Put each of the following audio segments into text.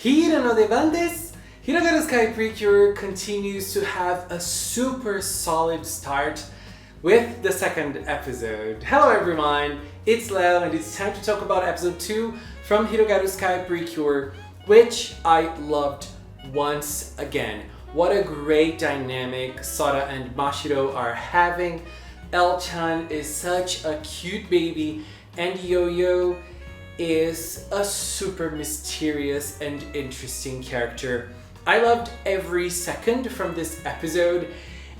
Hirano de Bandes! Hirogaru Sky PreCure continues to have a super solid start with the second episode. Hello everyone, it's Leo and it's time to talk about episode 2 from Hirogaru Sky PreCure, which I loved once again. What a great dynamic Sora and Mashiro are having. L-chan is such a cute baby and Yo-Yo is a super mysterious and interesting character. I loved every second from this episode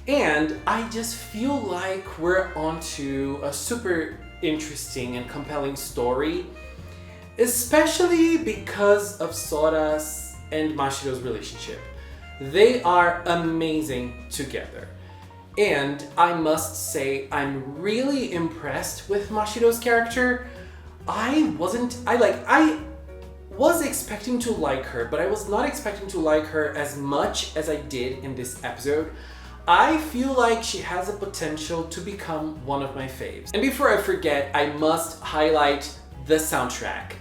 and I just feel like we're onto a super interesting and compelling story, especially because of Sora's and Mashiro's relationship. They are amazing together. And I must say, I'm really impressed with Mashiro's character. I was expecting to like her, but I was not expecting to like her as much as I did in this episode. I feel like she has a potential to become one of my faves. And before I forget, I must highlight the soundtrack.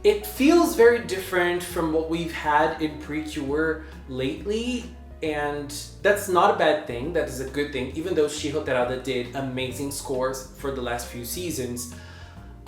It feels very different from what we've had in PreCure lately, and that's not a bad thing, that is a good thing. Even though Shiho Terada did amazing scores for the last few seasons,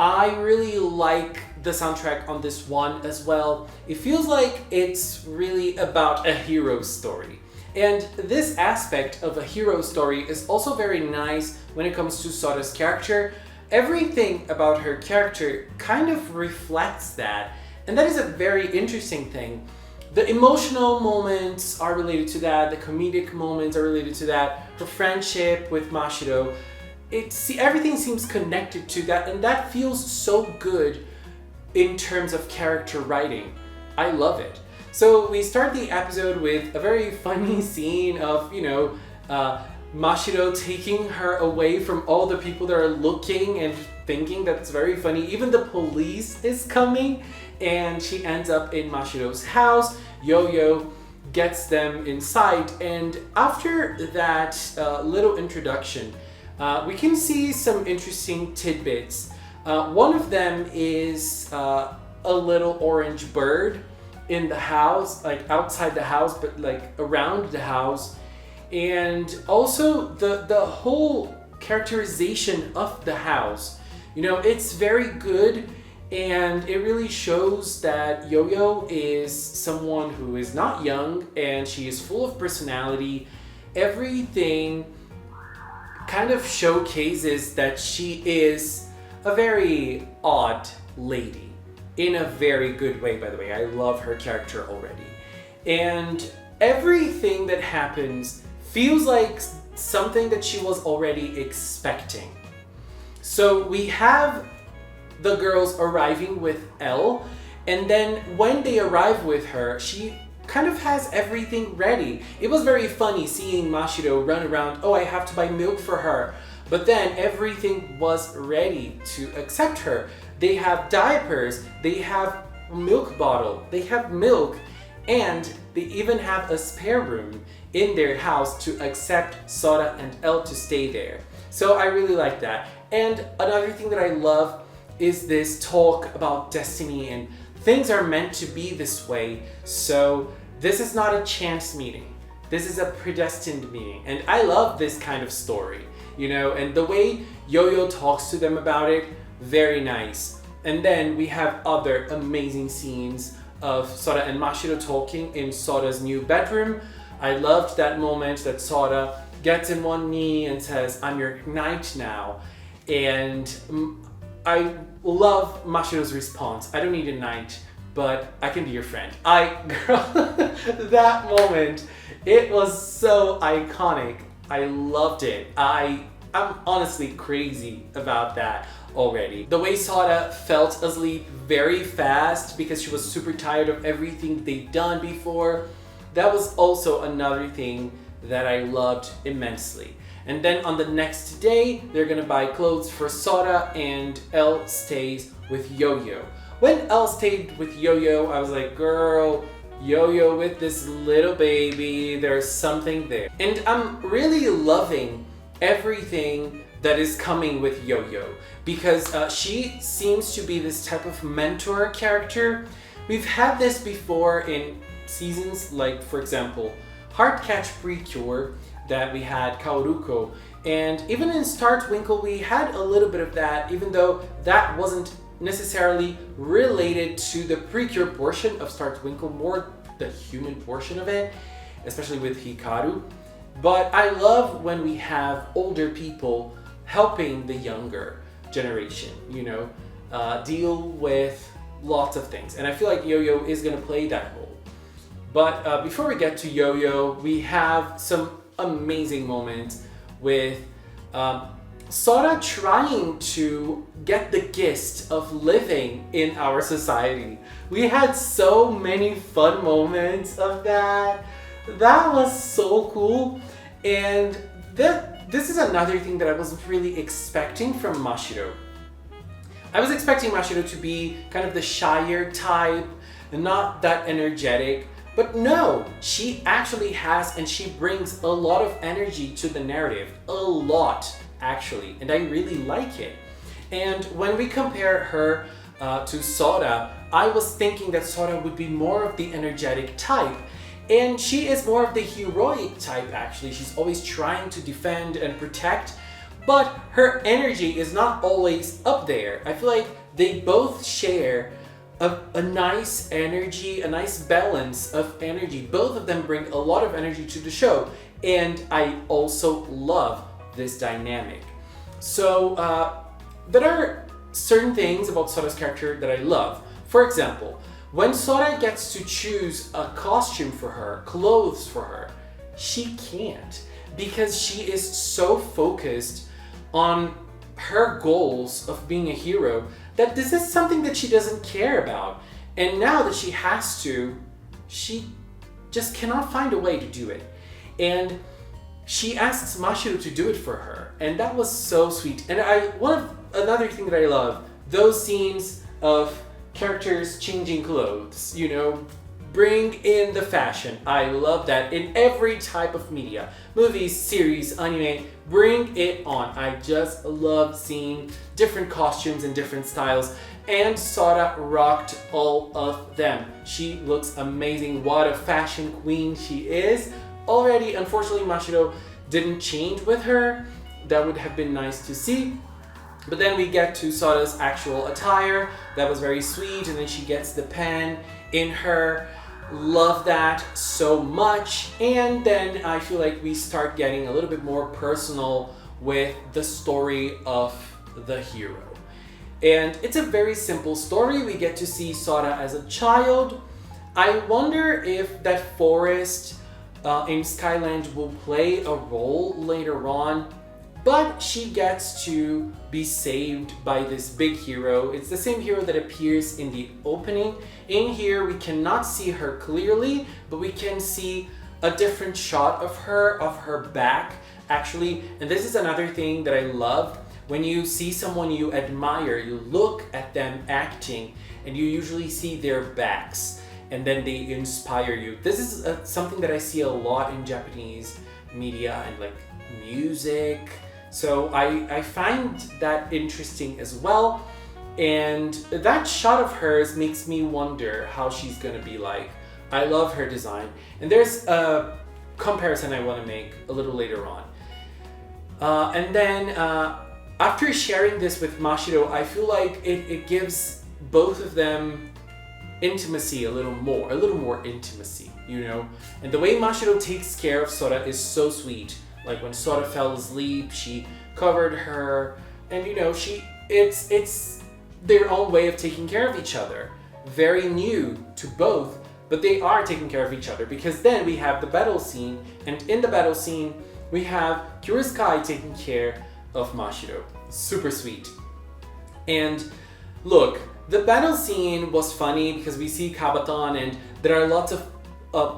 I really like the soundtrack on this one as well. It feels like it's really about a hero story. And this aspect of a hero story is also very nice when it comes to Sora's character. Everything about her character kind of reflects that, and that is a very interesting thing. The emotional moments are related to that, the comedic moments are related to that, her friendship with Mashiro. Everything seems connected to that, and that feels so good in terms of character writing. I love it. So we start the episode with a very funny scene of, Mashiro taking her away from all the people that are looking and thinking that's very funny. Even the police is coming and she ends up in Mashiro's house. Yo-Yo gets them inside, and after that little introduction, we can see some interesting tidbits. One of them is a little orange bird in the house, like outside the house, but like around the house. And also the whole characterization of the house. It's very good, and it really shows that Yo-Yo is someone who is not young and she is full of personality. Everything kind of showcases that she is a very odd lady. In a very good way, by the way. I love her character already. And everything that happens feels like something that she was already expecting. So we have the girls arriving with Elle, and then when they arrive with her, she kind of has everything ready. It was very funny seeing Mashiro run around, I have to buy milk for her. But then everything was ready to accept her. They have diapers, they have a milk bottle, they have milk, and they even have a spare room in their house to accept Sora and Elle to stay there. So I really like that. And another thing that I love is this talk about destiny, and things are meant to be this way. So this is not a chance meeting. This is a predestined meeting. And I love this kind of story, and the way Yo-Yo talks to them about it, very nice. And then we have other amazing scenes of Sora and Mashiro talking in Sora's new bedroom. I loved that moment that Sora gets in one knee and says, "I'm your knight now." And I love Mashiro's response. "I don't need a knight, but I can be your friend." That moment, it was so iconic. I loved it. I'm honestly crazy about that already. The way Sora felt asleep very fast because she was super tired of everything they'd done before, that was also another thing that I loved immensely. And then on the next day, they're gonna buy clothes for Sora, and Elle stays with Yo-Yo. When Elle stayed with Yo-Yo, I was like, girl, Yo-Yo with this little baby, there's something there. And I'm really loving everything that is coming with Yo-Yo, because she seems to be this type of mentor character we've had this before in seasons like, for example, Heartcatch PreCure that we had Kaoruko, and even in Star Twinkle we had a little bit of that, even though that wasn't necessarily related to the PreCure portion of Star Twinkle, more the human portion of it, especially with Hikaru. But I love when we have older people helping the younger generation, you know, deal with lots of things. And I feel like Yo-Yo is going to play that role. But before we get to Yo-Yo, we have some amazing moments with Sora trying to get the gist of living in our society. We had so many fun moments of that. That was so cool. And this is another thing that I wasn't really expecting from Mashiro. I was expecting Mashiro to be kind of the shyer type, and not that energetic. But no, she actually has, and she brings a lot of energy to the narrative. A lot, actually. And I really like it. And when we compare her to Sora, I was thinking that Sora would be more of the energetic type. And she is more of the heroic type, actually. She's always trying to defend and protect, but her energy is not always up there. I feel like they both share a nice energy, a nice balance of energy. Both of them bring a lot of energy to the show, and I also love this dynamic. So there are certain things about Sora's character that I love. For example, when Sora gets to choose a costume for her, clothes for her, she can't, because she is so focused on her goals of being a hero that this is something that she doesn't care about. And now that she has to, she just cannot find a way to do it. And she asks Mashiro to do it for her, and that was so sweet. And another thing that I love, those scenes of characters changing clothes, you know, bring in the fashion. I love that in every type of media, movies, series, anime, bring it on. I just love seeing different costumes and different styles, and Sora rocked all of them. She looks amazing. What a fashion queen she is already. Unfortunately, Mashiro didn't change with her. That would have been nice to see. But then we get to Sora's actual attire. That was very sweet. And then she gets the pen in her. Love that so much. And then I feel like we start getting a little bit more personal with the story of the hero. And it's a very simple story. We get to see Sora as a child. I wonder if that forest in Skyland will play a role later on. But she gets to be saved by this big hero. It's the same hero that appears in the opening. In here, we cannot see her clearly, but we can see a different shot of her back, actually. And this is another thing that I love. When you see someone you admire, you look at them acting, and you usually see their backs, and then they inspire you. This is something that I see a lot in Japanese media and like music. So I find that interesting as well. And that shot of hers makes me wonder how she's gonna be like. I love her design. And there's a comparison I wanna make a little later on. And then after sharing this with Mashiro, I feel like it gives both of them intimacy a little more intimacy, you know? And the way Mashiro takes care of Sora is so sweet. Like when Sora fell asleep, she covered her, and you know, it's their own way of taking care of each other. Very new to both, but they are taking care of each other, because then we have the battle scene, and in the battle scene, we have Pure Sky taking care of Mashiro. Super sweet. And look, the battle scene was funny because we see Kabaton, and there are lots of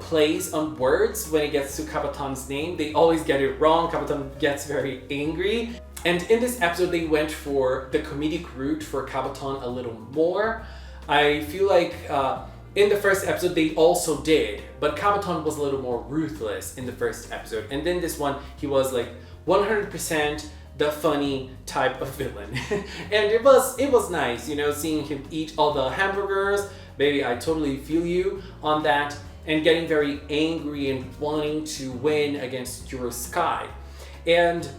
plays on words when it gets to Kabaton's name. They always get it wrong. Kabaton gets very angry. And in this episode, they went for the comedic route for Kabaton a little more. I feel like in the first episode, they also did, but Kabaton was a little more ruthless in the first episode. And then this one, he was like 100% the funny type of villain. And it was nice, you know, seeing him eat all the hamburgers baby, I totally feel you on that, and getting very angry and wanting to win against your Sky. And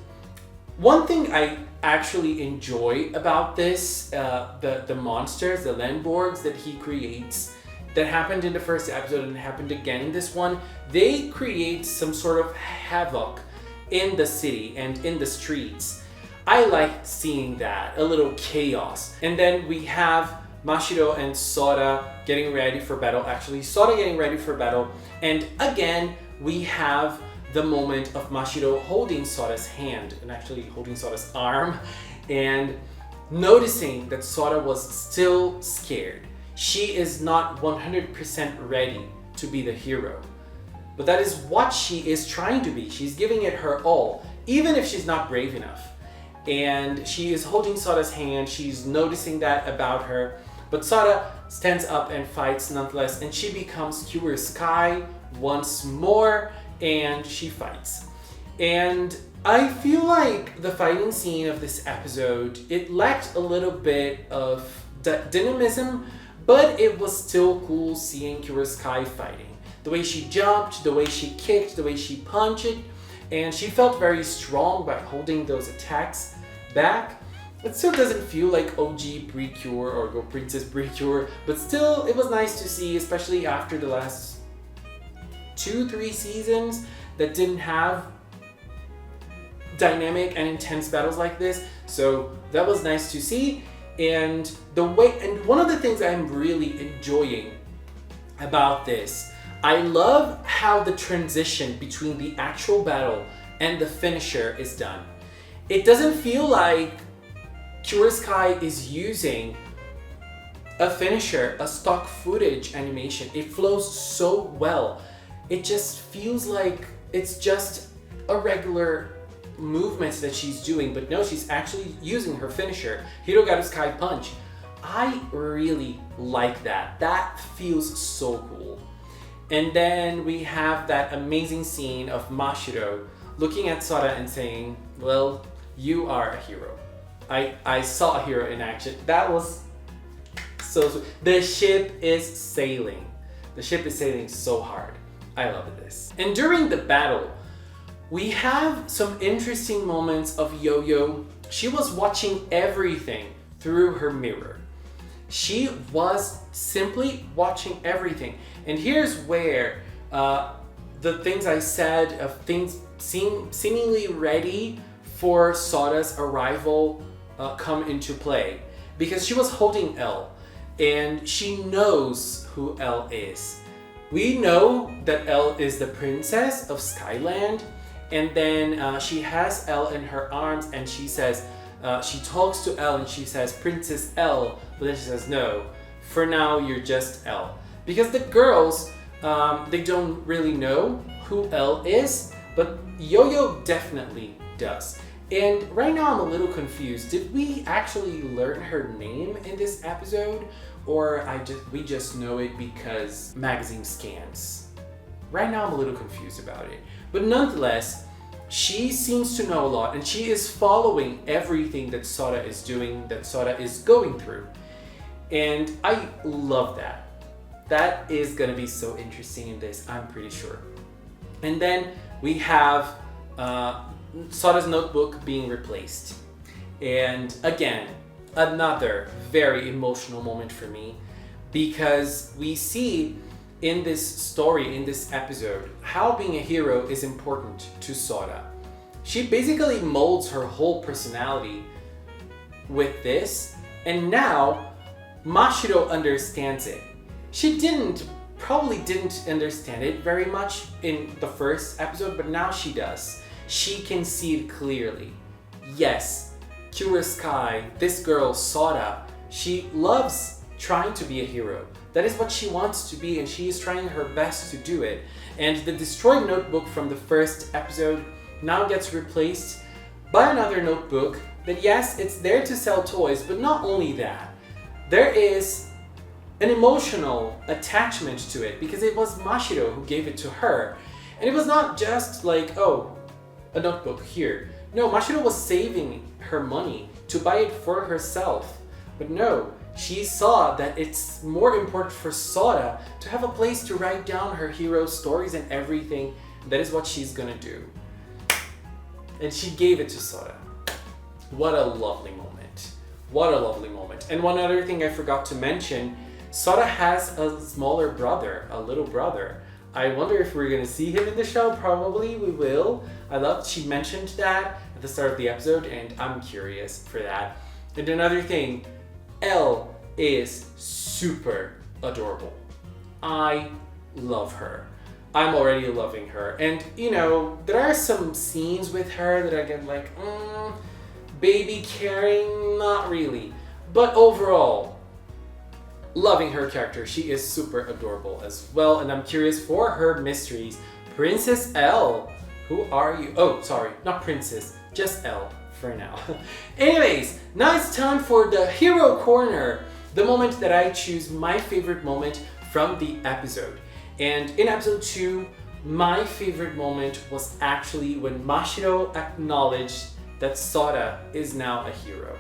one thing I actually enjoy about this, the monsters, the Lenborgs that he creates, that happened in the first episode and happened again in this one, they create some sort of havoc in the city and in the streets. I like seeing that, a little chaos. And then we have Mashiro and Sora getting ready for battle. Actually, Sora getting ready for battle. And again, we have the moment of Mashiro holding Sora's hand and actually holding Sora's arm and noticing that Sora was still scared. She is not 100% ready to be the hero. But that is what she is trying to be. She's giving it her all, even if she's not brave enough. And she is holding Sora's hand. She's noticing that about her. But Sora stands up and fights nonetheless, and she becomes Cure Sky once more, and she fights. And I feel like the fighting scene of this episode, it lacked a little bit of dynamism, but it was still cool seeing Cure Sky fighting. The way she jumped, the way she kicked, the way she punched, and she felt very strong by holding those attacks back. It still doesn't feel like OG PreCure or Go Princess PreCure, but still it was nice to see, especially after the last 2-3 seasons that didn't have dynamic and intense battles like this. So that was nice to see. And one of the things I'm really enjoying about this, I love how the transition between the actual battle and the finisher is done. It doesn't feel like Cure Sky is using a finisher, a stock footage animation. It flows so well. It just feels like it's just a regular movement that she's doing, but no, she's actually using her finisher, Hirogaru Sky Punch. I really like that. That feels so cool. And then we have that amazing scene of Mashiro looking at Sora and saying, well, you are a hero. I saw a hero in action. That was so sweet. The ship is sailing. The ship is sailing so hard. I love this. And during the battle, we have some interesting moments of Yo-Yo. She was watching everything through her mirror. She was simply watching everything. And here's where the things I said of things seemingly ready for Sora's arrival come into play. Because she was holding L, and she knows who L is. We know that L is the princess of Skyland, and then she has L in her arms, and she says, she talks to L and she says, Princess L, but then she says, no, for now you're just L. Because the girls, they don't really know who L is, but Yo-Yo definitely does. And right now I'm a little confused. Did we actually learn her name in this episode? Or we just know it because magazine scans? Right now I'm a little confused about it. But nonetheless, she seems to know a lot, and she is following everything that Sora is doing, that Sora is going through. And I love that. That is gonna be so interesting in this, I'm pretty sure. And then we have Sora's notebook being replaced. And again, another very emotional moment for me, because we see in this story, in this episode, how being a hero is important to Sora. She basically molds her whole personality with this, and now Mashiro understands it. She probably didn't understand it very much in the first episode, but now she does. She can see it clearly. Yes, Cure Sky, this girl Sora, she loves trying to be a hero. That is what she wants to be, and she is trying her best to do it. And the destroyed notebook from the first episode now gets replaced by another notebook that, yes, it's there to sell toys, but not only that. There is an emotional attachment to it, because it was Mashiro who gave it to her. And it was not just like, oh, a notebook here. No, Mashiro was saving her money to buy it for herself. But no, she saw that it's more important for Sora to have a place to write down her hero stories and everything. That is what she's gonna do. And she gave it to Sora. What a lovely moment. What a lovely moment. And one other thing I forgot to mention, Sora has a smaller brother, a little brother. I wonder if we're gonna see him in the show. Probably we will. I love she mentioned that at the start of the episode, and I'm curious for that. And another thing, Elle is super adorable. I love her. I'm already loving her. And you know, there are some scenes with her that I get like, baby caring, not really. But overall, loving her character. She is super adorable as well. And I'm curious for her mysteries. Princess Elle, who are you? Oh, sorry, not Princess, just Elle for now. Anyways, now it's time for the Hero Corner, the moment that I choose my favorite moment from the episode. And in episode 2, my favorite moment was actually when Mashiro acknowledged that Sora is now a hero.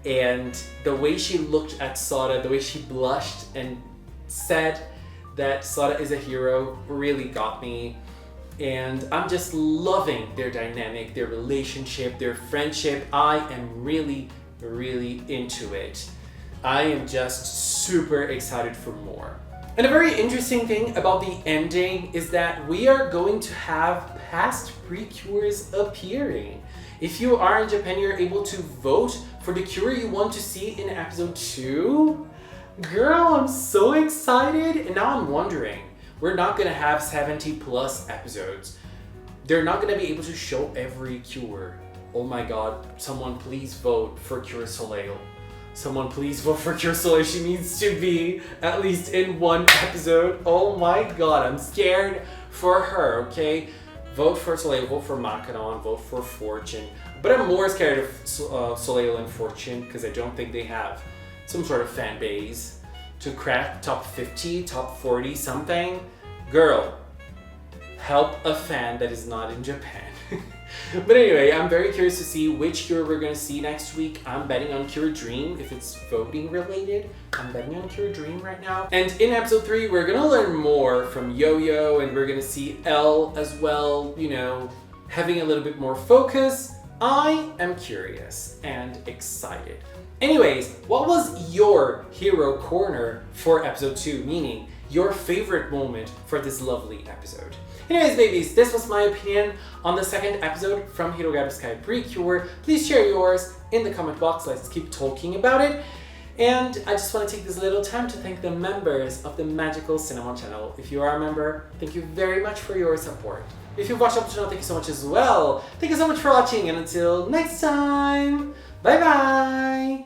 And the way she looked at Sora, the way she blushed and said that Sora is a hero really got me. And I'm just loving their dynamic, their relationship, their friendship. I am really, really into it. I am just super excited for more. And a very interesting thing about the ending is that we are going to have past PreCures appearing. If you are in Japan, you're able to vote for the cure you want to see in episode 2. Girl, I'm so excited. And now I'm wondering, we're not gonna have 70 plus episodes. They're not gonna be able to show every cure. Oh my god, someone please vote for Cure Soleil. Someone please vote for Cure Soleil. She needs to be at least in one episode. Oh my god, I'm scared for her, okay? Vote for Soleil, vote for Macaron, vote for Fortune. But I'm more scared of Soleil and Fortune because I don't think they have some sort of fan base to crack top 50, top 40 something. Girl, help a fan that is not in Japan. But anyway, I'm very curious to see which cure we're going to see next week. I'm betting on Cure Dream if it's voting related. I'm betting on Cure Dream right now. And in episode 3, we're going to learn more from Yo-Yo, and we're going to see Elle as well, you know, having a little bit more focus. I am curious and excited. Anyways, what was your hero corner for episode 2? Meaning, your favorite moment for this lovely episode. Anyways, babies, this was my opinion on the second episode from Hirogaru Sky PreCure. Please share yours in the comment box. Let's keep talking about it. And I just want to take this little time to thank the members of the Magical Cinnamon channel. If you are a member, thank you very much for your support. If you've watched up to the channel, thank you so much as well. Thank you so much for watching, and until next time, bye bye!